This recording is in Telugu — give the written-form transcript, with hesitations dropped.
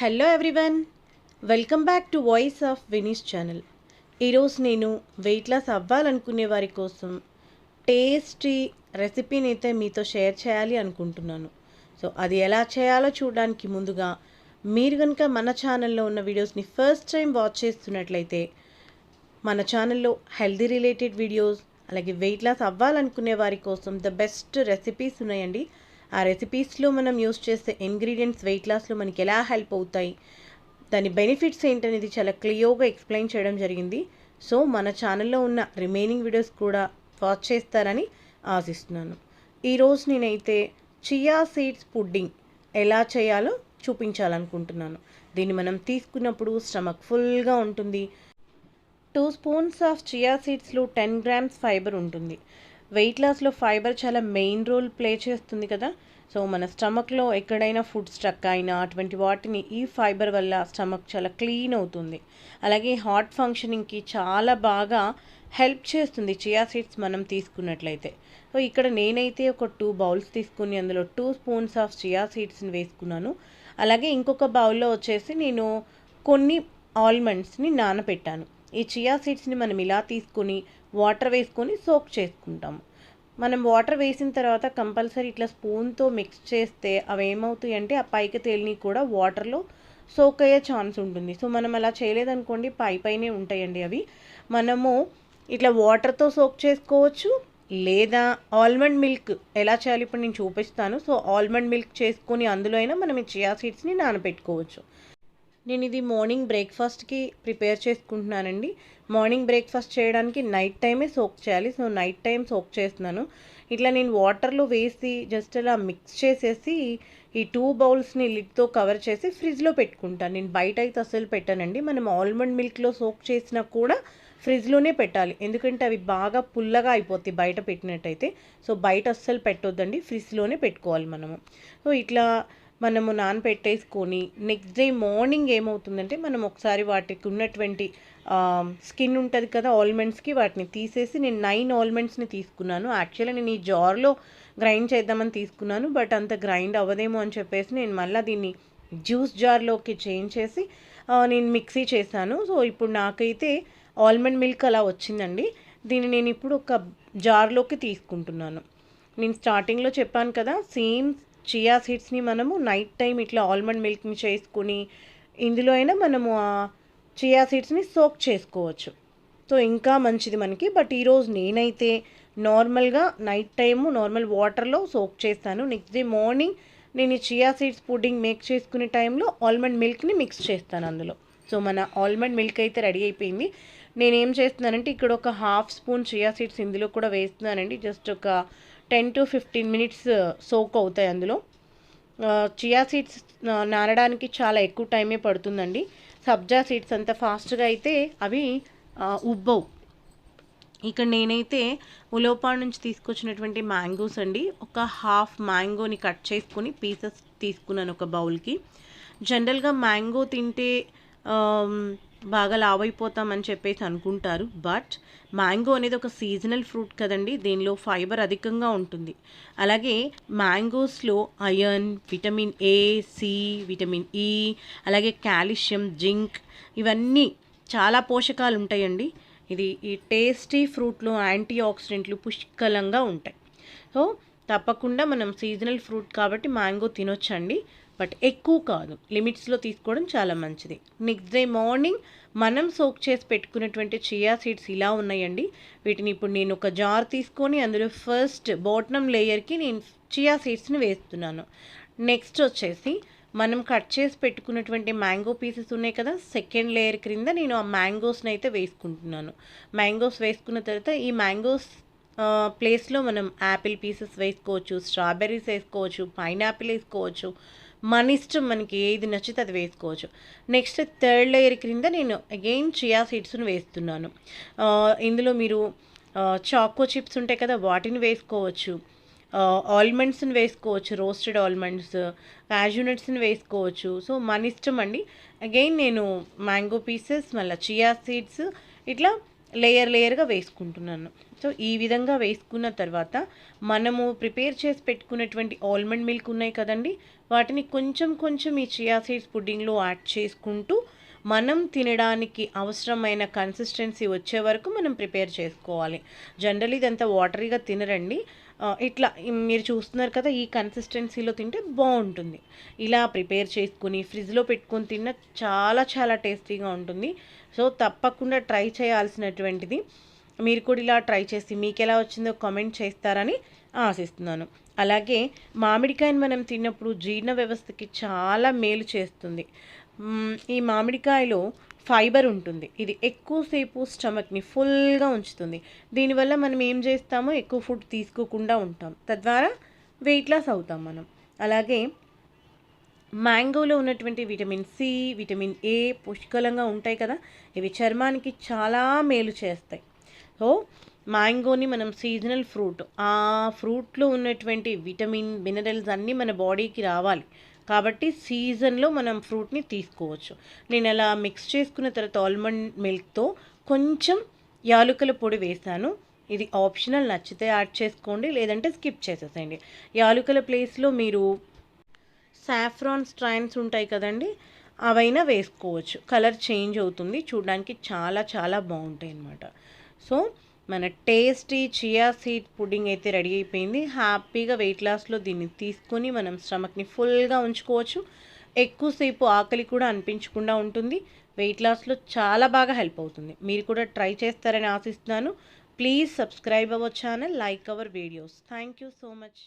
Hello everyone, welcome back to voice of Vini's channel. ఈరోజు నేను వెయిట్ లాస్ అవ్వాలనుకునే వారి కోసం టేస్టీ రెసిపీని అయితే మీతో షేర్ చేయాలి అనుకుంటున్నాను. సో అది ఎలా చేయాలో చూడడానికి ముందుగా మీరు కనుక మన ఛానల్లో ఉన్న వీడియోస్ని ఫస్ట్ టైం వాచ్ చేస్తున్నట్లయితే మన ఛానల్లో హెల్దీ రిలేటెడ్ వీడియోస్, అలాగే వెయిట్ లాస్ అవ్వాలనుకునే వారి కోసం ద బెస్ట్ రెసిపీస్ ఉన్నాయండి. ఆ రెసిపీస్లో మనం యూస్ చేసే ఇంగ్రీడియంట్స్ వెయిట్ లాస్లో మనకి ఎలా హెల్ప్ అవుతాయి, దాని బెనిఫిట్స్ ఏంటనేది చాలా క్లియర్గా ఎక్స్ప్లెయిన్ చేయడం జరిగింది. సో మన ఛానల్లో ఉన్న రిమైనింగ్ వీడియోస్ కూడా వాచ్ చేస్తారని ఆశిస్తున్నాను. ఈరోజు నేనైతే చియా సీడ్స్ పుడ్డింగ్ ఎలా చేయాలో చూపించాలనుకుంటున్నాను. దీన్ని మనం తీసుకున్నప్పుడు స్టమక్ ఫుల్గా ఉంటుంది. 2 స్పూన్స్ ఆఫ్ చియా సీడ్స్లో 10 గ్రామ్స్ ఫైబర్ ఉంటుంది. వెయిట్ లాస్లో ఫైబర్ చాలా మెయిన్ రోల్ ప్లే చేస్తుంది కదా. సో మన స్టమక్లో ఎక్కడైనా ఫుడ్ స్ట్రక్ అయినా అటువంటి వాటిని ఈ ఫైబర్ వల్ల స్టమక్ చాలా క్లీన్ అవుతుంది. అలాగే హార్ట్ ఫంక్షనింగ్కి చాలా బాగా హెల్ప్ చేస్తుంది చియా సీడ్స్ మనం తీసుకున్నట్లయితే. సో ఇక్కడ నేనైతే ఒక 2 బౌల్స్ తీసుకుని అందులో 2 స్పూన్స్ ఆఫ్ చియా సీడ్స్ని వేసుకున్నాను. అలాగే ఇంకొక బౌల్లో వచ్చేసి నేను కొన్ని ఆల్మండ్స్ని నానబెట్టాను. ఈ చియా సీడ్స్ని మనం ఇలా తీసుకొని వాటర్ వేసుకొని సోక్ చేసుకుంటాము. మనం వాటర్ వేసిన తర్వాత కంపల్సరీ ఇట్లా స్పూన్తో మిక్స్ చేస్తే అవి ఏమవుతాయి అంటే ఆ పైకి తేలిని కూడా వాటర్లో సోక్ అయ్యే ఛాన్స్ ఉంటుంది. సో మనం అలా చేయలేదనుకోండి పైనే ఉంటాయండి అవి. మనము ఇట్లా వాటర్తో సోక్ చేసుకోవచ్చు, లేదా ఆల్మండ్ మిల్క్ ఎలా చేయాలి ఇప్పుడు నేను చూపిస్తాను. సో ఆల్మండ్ మిల్క్ చేసుకొని అందులో అయినా మనం ఈ చియా సీడ్స్ని నానబెట్టుకోవచ్చు. నేను ఇది మార్నింగ్ బ్రేక్ఫాస్ట్కి ప్రిపేర్ చేసుకుంటున్నానండి. మార్నింగ్ బ్రేక్ఫాస్ట్ చేయడానికి నైట్ టైమే సోక్ చేయాలి. సో నైట్ టైం సోక్ చేస్తున్నాను. ఇట్లా నేను వాటర్లో వేసి జస్ట్ అలా మిక్స్ చేసేసి ఈ 2 బౌల్స్ని లిడ్తో కవర్ చేసి ఫ్రిడ్జ్లో పెట్టుకుంటాను. నేను బయట అయితే అస్సలు పెట్టానండి. మనం ఆల్మండ్ మిల్క్లో సోక్ చేసినా కూడా ఫ్రిడ్జ్లోనే పెట్టాలి, ఎందుకంటే అవి బాగా పుల్లగా అయిపోతాయి బయట పెట్టినట్టయితే. సో బయట అస్సలు పెట్టొద్దండి, ఫ్రిడ్జ్లోనే పెట్టుకోవాలి మనము. సో ఇట్లా మనము నానబెట్టేసుకొని నెక్స్ట్ డే మార్నింగ్ ఏమవుతుందంటే మనం ఒకసారి వాటికి ఉన్నటువంటి స్కిన్ ఉంటుంది కదా ఆల్మండ్స్కి, వాటిని తీసేసి నేను 9 ఆల్మండ్స్ని తీసుకున్నాను. యాక్చువల్లీ నేను ఈ జార్లో గ్రైండ్ చేద్దామని తీసుకున్నాను, బట్ అంత గ్రైండ్ అవ్వదేమో అని చెప్పేసి నేను మళ్ళీ దీన్ని జ్యూస్ జార్లోకి చేంజ్ చేసి నేను మిక్సీ చేశాను. సో ఇప్పుడు నాకైతే ఆల్మండ్ మిల్క్ అలా వచ్చిందండి. దీన్ని నేను ఇప్పుడు ఒక జార్లోకి తీసుకుంటున్నాను. నేను స్టార్టింగ్లో చెప్పాను కదా, సేమ్ చియా సీడ్స్ని మనము నైట్ టైం ఇట్లా ఆల్మండ్ మిల్క్ని చేసుకుని ఇందులో అయినా మనము ఆ చియా సీడ్స్ని సోక్ చేసుకోవచ్చు. సో ఇంకా మంచిది మనకి. బట్ ఈరోజు నేనైతే నార్మల్గా నైట్ టైము నార్మల్ వాటర్లో సోక్ చేస్తాను. నెక్స్ట్ డే మార్నింగ్ నేను ఈ చియా సీడ్స్ పుడ్డింగ్ మేక్ చేసుకునే టైంలో ఆల్మండ్ మిల్క్ని మిక్స్ చేస్తాను అందులో. సో మన ఆల్మండ్ మిల్క్ అయితే రెడీ అయిపోయింది. నేనేం చేస్తున్నానంటే ఇక్కడ ఒక 1/2 స్పూన్ చియా సీడ్స్ ఇందులో కూడా వేస్తున్నానండి. జస్ట్ ఒక 10 to 15 మినిట్స్ సోక్ అవుతాయి అందులో. చియా సీడ్స్ నానడానికి చాలా ఎక్కువ టైమే పడుతుందండి. సబ్జా సీడ్స్ అంత ఫాస్ట్గా అయితే అవి ఉబ్బవు. ఇక్కడ నేనైతే ఉలోపాడు నుంచి తీసుకొచ్చినటువంటి మ్యాంగోస్ అండి, ఒక 1/2 మ్యాంగోని కట్ చేసుకొని పీసెస్ తీసుకున్నాను ఒక బౌల్కి. జనరల్గా మ్యాంగో తింటే బాగా లావ్ అయిపోతామని చెప్పేసి అనుకుంటారు, బట్ మ్యాంగో అనేది ఒక సీజనల్ ఫ్రూట్ కదండి, దీనిలో ఫైబర్ అధికంగా ఉంటుంది. అలాగే మ్యాంగోస్లో iron, vitamin A, C, vitamin E, అలాగే కాల్షియం, జింక్, ఇవన్నీ చాలా పోషకాలు ఉంటాయండి. ఈ టేస్టీ ఫ్రూట్లో యాంటీ ఆక్సిడెంట్లు పుష్కలంగా ఉంటాయి. సో తప్పకుండా మనం సీజనల్ ఫ్రూట్ కాబట్టి మ్యాంగో తినొచ్చండి, బట్ ఎక్కువ కాదు, లిమిట్స్లో తీసుకోవడం చాలా మంచిది. నెక్స్ట్ డే మార్నింగ్ మనం సోక్ చేసి పెట్టుకున్నటువంటి చియా సీడ్స్ ఇలా ఉన్నాయండి. వీటిని ఇప్పుడు నేను ఒక జార్ తీసుకొని అందులో ఫస్ట్ బాటమ్ లేయర్కి నేను చియా సీడ్స్ని వేస్తున్నాను. నెక్స్ట్ వచ్చేసి మనం కట్ చేసి పెట్టుకున్నటువంటి మ్యాంగో పీసెస్ ఉన్నాయి కదా, సెకండ్ లేయర్ క్రింద నేను ఆ మ్యాంగోస్ని అయితే వేసుకుంటున్నాను. మ్యాంగోస్ వేసుకున్న తర్వాత ఈ మ్యాంగోస్ ప్లేస్లో మనం యాపిల్ పీసెస్ వేసుకోవచ్చు, స్ట్రాబెర్రీస్ వేసుకోవచ్చు, పైనాపిల్ వేసుకోవచ్చు, మన ఇష్టం, మనకి ఏది నచ్చితే అది వేసుకోవచ్చు. నెక్స్ట్ థర్డ్ లేయర్ క్రింద నేను అగైన్ చియా సీడ్స్ని వేస్తున్నాను. ఇందులో మీరు చాకో చిప్స్ ఉంటాయి కదా వాటిని వేసుకోవచ్చు, ఆల్మండ్స్ని వేసుకోవచ్చు, రోస్టెడ్ ఆల్మండ్స్, క్యాష్యూ నట్స్ని వేసుకోవచ్చు. సో మన ఇష్టం అండి. అగైన్ నేను మ్యాంగో పీసెస్, మళ్ళీ చియా సీడ్స్, ఇట్లా లేయర్గా వేసుకుంటున్నాను. సో ఈ విధంగా వేసుకున్న తర్వాత మనము ప్రిపేర్ చేసి పెట్టుకున్నటువంటి ఆల్మండ్ మిల్క్ ఉన్నాయి కదండి, వాటిని కొంచెం కొంచెం ఈ చియా సీడ్స్ పుడ్డింగ్లో యాడ్ చేసుకుంటూ మనం తినడానికి అవసరమైన కన్సిస్టెన్సీ వచ్చే వరకు మనం ప్రిపేర్ చేసుకోవాలి. జనరల్లీ ఇదంతా వాటరీగా తినరండి. ఇట్లా మీరు చూస్తున్నారు కదా, ఈ కన్సిస్టెన్సీలో తింటే బాగుంటుంది. ఇలా ప్రిపేర్ చేసుకుని ఫ్రిడ్జ్లో పెట్టుకొని తిన్న చాలా చాలా టేస్టీగా ఉంటుంది. సో తప్పకుండా ట్రై చేయాల్సినటువంటిది. మీరు కూడా ఇలా ట్రై చేసి మీకు ఎలా వచ్చిందో కామెంట్ చేస్తారని ఆశిస్తున్నాను. అలాగే మామిడికాయని మనం తిన్నప్పుడు జీర్ణ వ్యవస్థకి చాలా మేలు చేస్తుంది. ఈ మామిడికాయలో ఫైబర్ ఉంటుంది. ఇది ఎక్కువసేపు స్టమక్ని ఫుల్గా ఉంచుతుంది. దీనివల్ల మనం ఏం చేస్తామో ఎక్కువ ఫుడ్ తీసుకోకుండా ఉంటాం, తద్వారా వెయిట్ లాస్ అవుతాం మనం. అలాగే మ్యాంగోలో ఉన్నటువంటి విటమిన్ సి, విటమిన్ ఏ పుష్కలంగా ఉంటాయి కదా, ఇవి చర్మానికి చాలా మేలు చేస్తాయి. సో మ్యాంగోని మనం సీజనల్ ఫ్రూట్, ఆ ఫ్రూట్లో ఉన్నటువంటి విటమిన్ మినరల్స్ అన్నీ మన బాడీకి రావాలి కాబట్టి సీజన్లో మనం ఫ్రూట్ని తీసుకోవచ్చు. నేను అలా మిక్స్ చేసుకున్న తర్వాత ఆల్మండ్ మిల్క్తో కొంచెం యాలకుల పొడి వేసాను. ఇది ఆప్షనల్, నచ్చితే యాడ్ చేసుకోండి, లేదంటే స్కిప్ చేసేసేయండి. యాలకుల ప్లేస్లో మీరు సాఫ్రాన్ స్ట్రైన్స్ ఉంటాయి కదండి, అవైనా వేసుకోవచ్చు. కలర్ చేంజ్ అవుతుంది, చూడడానికి చాలా చాలా బాగుంటాయి అన్నమాట. సో మన టేస్టీ చియా సీడ్ పుడ్డింగ్ అయితే రెడీ అయిపోయింది. హ్యాపీగా వెయిట్ లాస్లో దీన్ని తీసుకొని మనం స్టమక్ని ఫుల్గా ఉంచుకోవచ్చు. ఎక్కువసేపు ఆకలి కూడా అనిపించకుండా ఉంటుంది. వెయిట్ లాస్లో చాలా బాగా హెల్ప్ అవుతుంది. మీరు కూడా ట్రై చేస్తారని ఆశిస్తున్నాను. Please subscribe our channel, like our videos. Thank you so much.